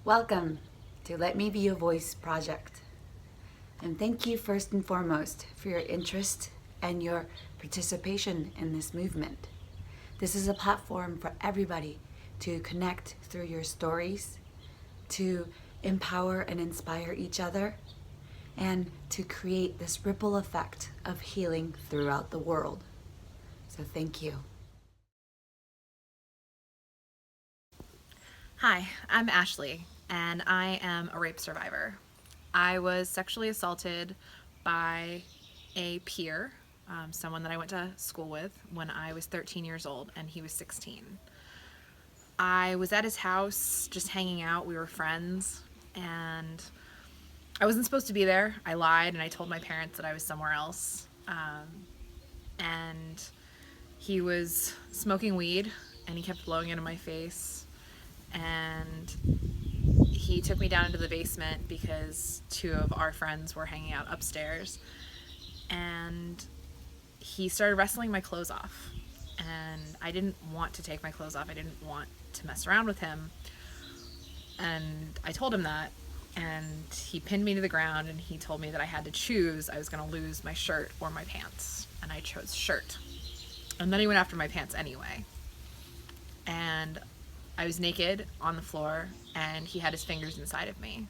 Welcome to Let Me Be Your Voice project. And thank you first and foremost for your interest and your participation in this movement. This is a platform for everybody to connect through your stories, to empower and inspire each other, and to create this ripple effect of healing throughout the world. So thank you. Hi, I'm Ashley, and I am a rape survivor. I was sexually assaulted by a peer, someone that I went to school with, when I was 13 years old and he was 16. I was at his house just hanging out. We were friends, and I wasn't supposed to be there. I lied and I told my parents that I was somewhere else. And he was smoking weed and he kept blowing it in my face. And he took me down into the basement because two of our friends were hanging out upstairs, and he started wrestling my clothes off, and I didn't want to take my clothes off. I didn't want to mess around with him, and I told him that, and he pinned me to the ground, and he told me that I had to choose. I was going to lose my shirt or my pants, and I chose shirt. And then he went after my pants anyway, and I was naked on the floor, and he had his fingers inside of me.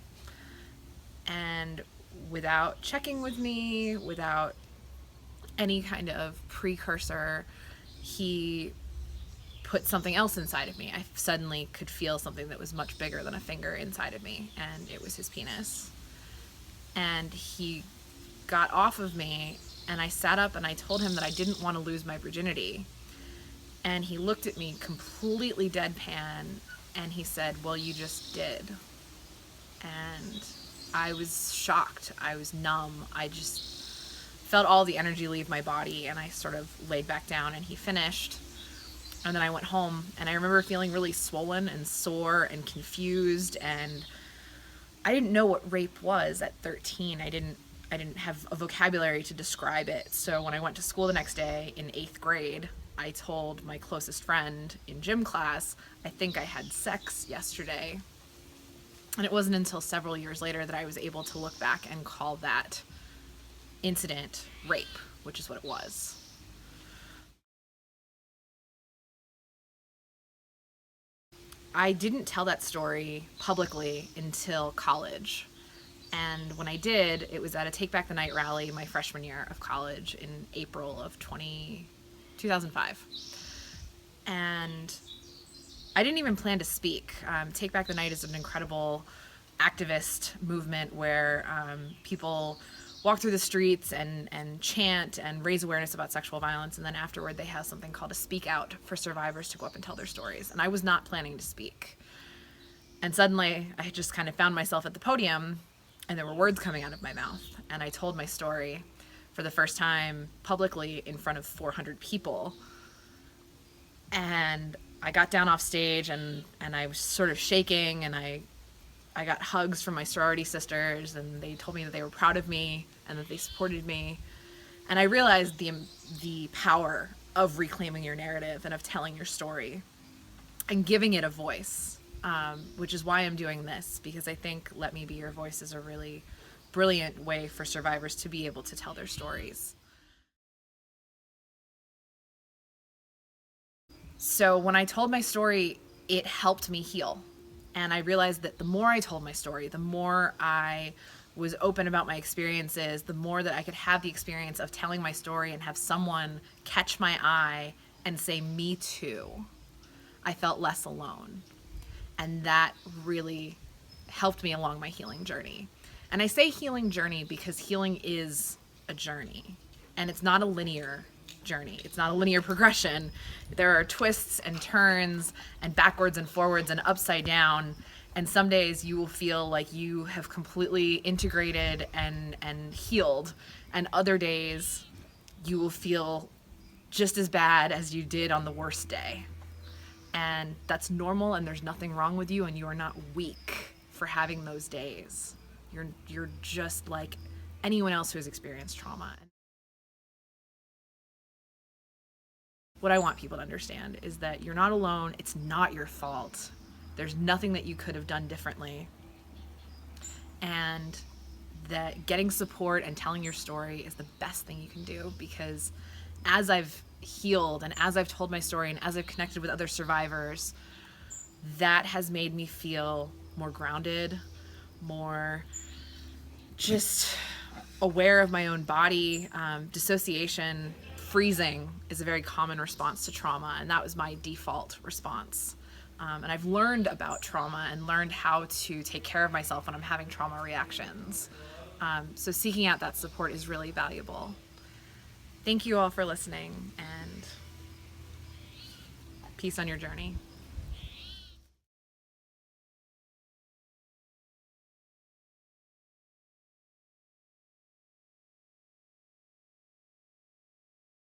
And without checking with me, without any kind of precursor, he put something else inside of me. I suddenly could feel something that was much bigger than a finger inside of me, and it was his penis. And he got off of me, and I sat up and I told him that I didn't want to lose my virginity. And he looked at me completely deadpan, and he said, "Well, you just did." And I was shocked. I was numb. I just felt all the energy leave my body, and I sort of laid back down, and he finished. And then I went home, and I remember feeling really swollen and sore and confused, and I didn't know what rape was at 13. I didn't have a vocabulary to describe it. So when I went to school the next day in 8th grade, I told my closest friend in gym class, "I think I had sex yesterday." And it wasn't until several years later that I was able to look back and call that incident rape, which is what it was. I didn't tell that story publicly until college. And when I did, it was at a Take Back the Night rally my freshman year of college in April of 2005. And I didn't even plan to speak. Take Back the Night is an incredible activist movement where people walk through the streets and chant and raise awareness about sexual violence, and then afterward they have something called a speak out for survivors to go up and tell their stories. And I was not planning to speak. And suddenly I just kind of found myself at the podium, and there were words coming out of my mouth, and I told my story for the first time publicly in front of 400 people. And I got down off stage, and I was sort of shaking, and I got hugs from my sorority sisters, and they told me that they were proud of me and that they supported me. And I realized the power of reclaiming your narrative and of telling your story and giving it a voice, which is why I'm doing this, because I think Let Me Be Your Voice is a really brilliant way for survivors to be able to tell their stories. So when I told my story, it helped me heal. And I realized that the more I told my story, the more I was open about my experiences, the more that I could have the experience of telling my story and have someone catch my eye and say, "Me too," I felt less alone. And that really helped me along my healing journey. And I say healing journey because healing is a journey, and it's not a linear journey. It's not a linear progression. There are twists and turns and backwards and forwards and upside down. And some days you will feel like you have completely integrated and healed. And other days you will feel just as bad as you did on the worst day. And that's normal, and there's nothing wrong with you, and you are not weak for having those days. You're just like anyone else who has experienced trauma. What I want people to understand is that you're not alone. It's not your fault. There's nothing that you could have done differently. And that getting support and telling your story is the best thing you can do, because as I've healed and as I've told my story and as I've connected with other survivors, that has made me feel more grounded, more just aware of my own body. Dissociation, freezing is a very common response to trauma, and that was my default response. And I've learned about trauma and learned how to take care of myself when I'm having trauma reactions. So seeking out that support is really valuable. Thank you all for listening, and peace on your journey.